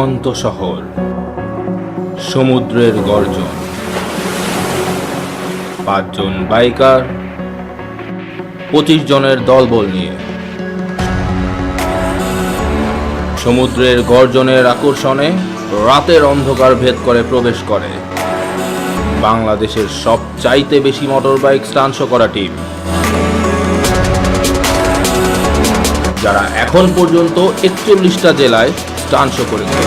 শান্ত শহর, সমুদ্রের গর্জন, 5 জন বাইকার 25 জনের দলবল নিয়ে সমুদ্রের গর্জনের আকর্ষণে রাতের অন্ধকার ভেদ করে প্রবেশ করে বাংলাদেশের সবচাইতে বেশি মোটরবাইক স্টান্ট শো করা টিম, যারা এখন পর্যন্ত 41টা জেলায় স্টান্ট শো করেছে,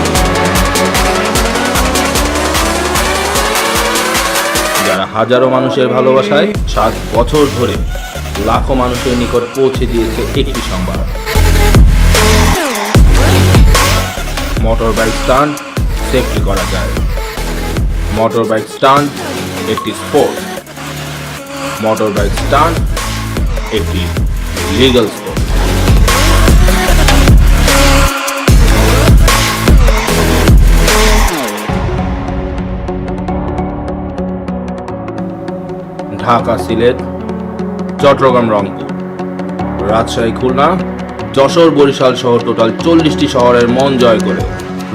যারা হাজারো মানুষের ভালোবাসায় 7 বছর ধরে লাখো মানুষের নিকট পৌঁছে দিয়েছে একটি সংবাদ: মোটরবাইক স্টান্ট সেফটি করা যায়। মোটরবাইক স্টান্ট একটি স্পোর্ট, মোটরবাইক স্টান্ট একটি লিগ্যাল স্পোর্ট। ঢাকা, সিলেট, চট্টগ্রাম, রংপুর, রাজশাহী, খুলনা, যশোর, বরিশাল সহ টোটাল 40টি শহরের মন জয় করে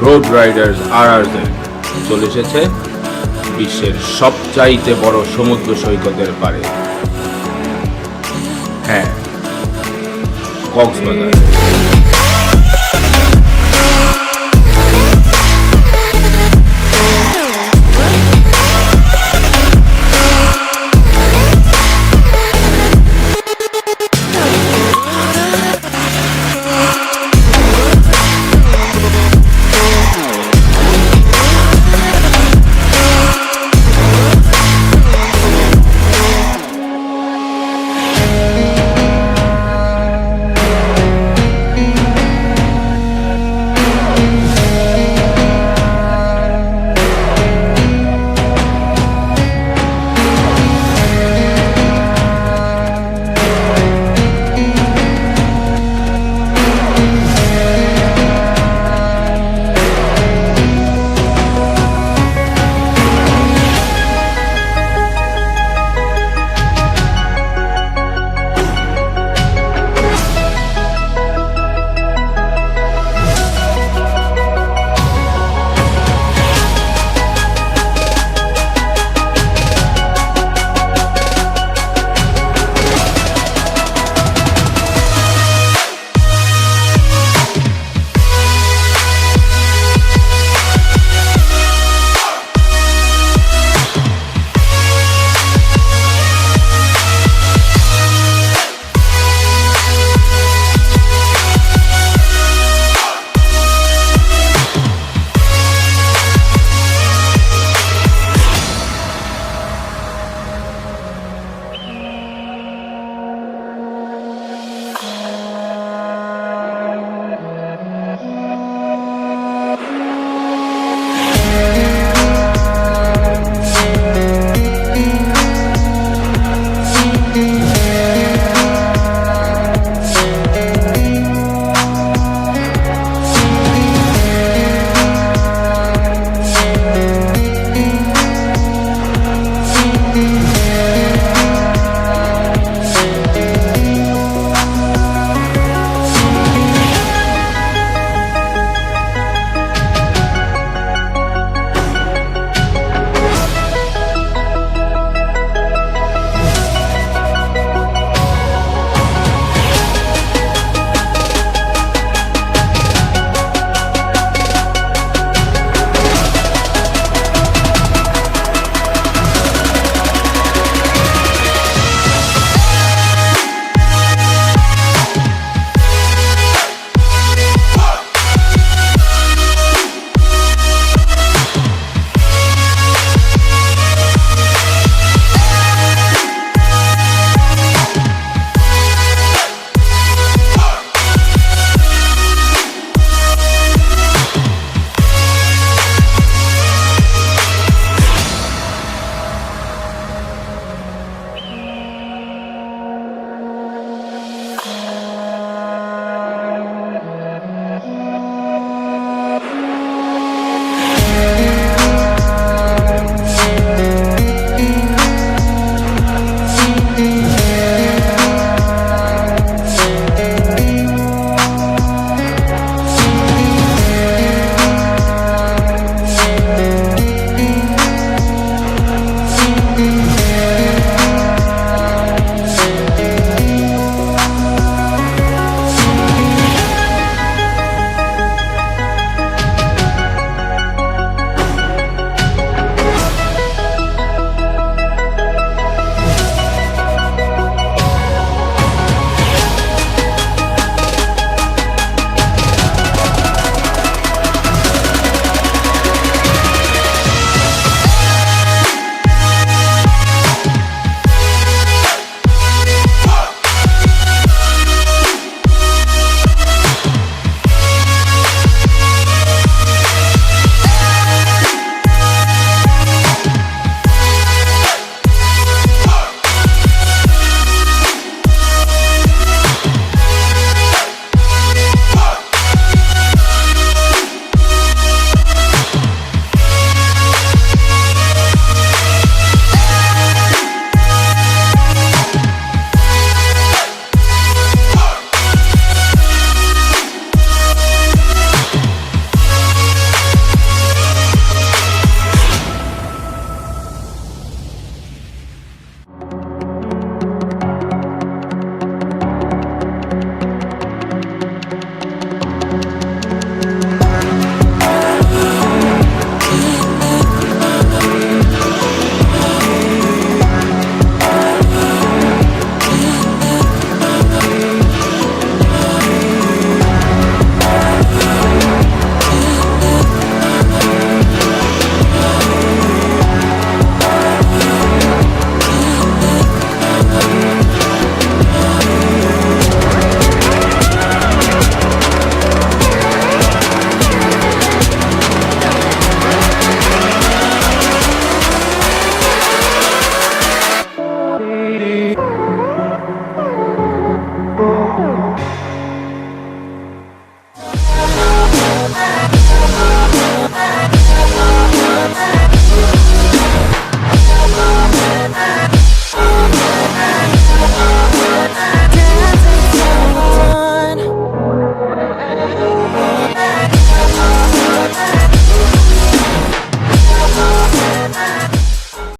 রোড রাইডার্স RRz চলে এসেছে বিশ্বের সবচাইতে বড় সমুদ্র সৈকতের পারে। হ্যাঁ, কক্স বাজার।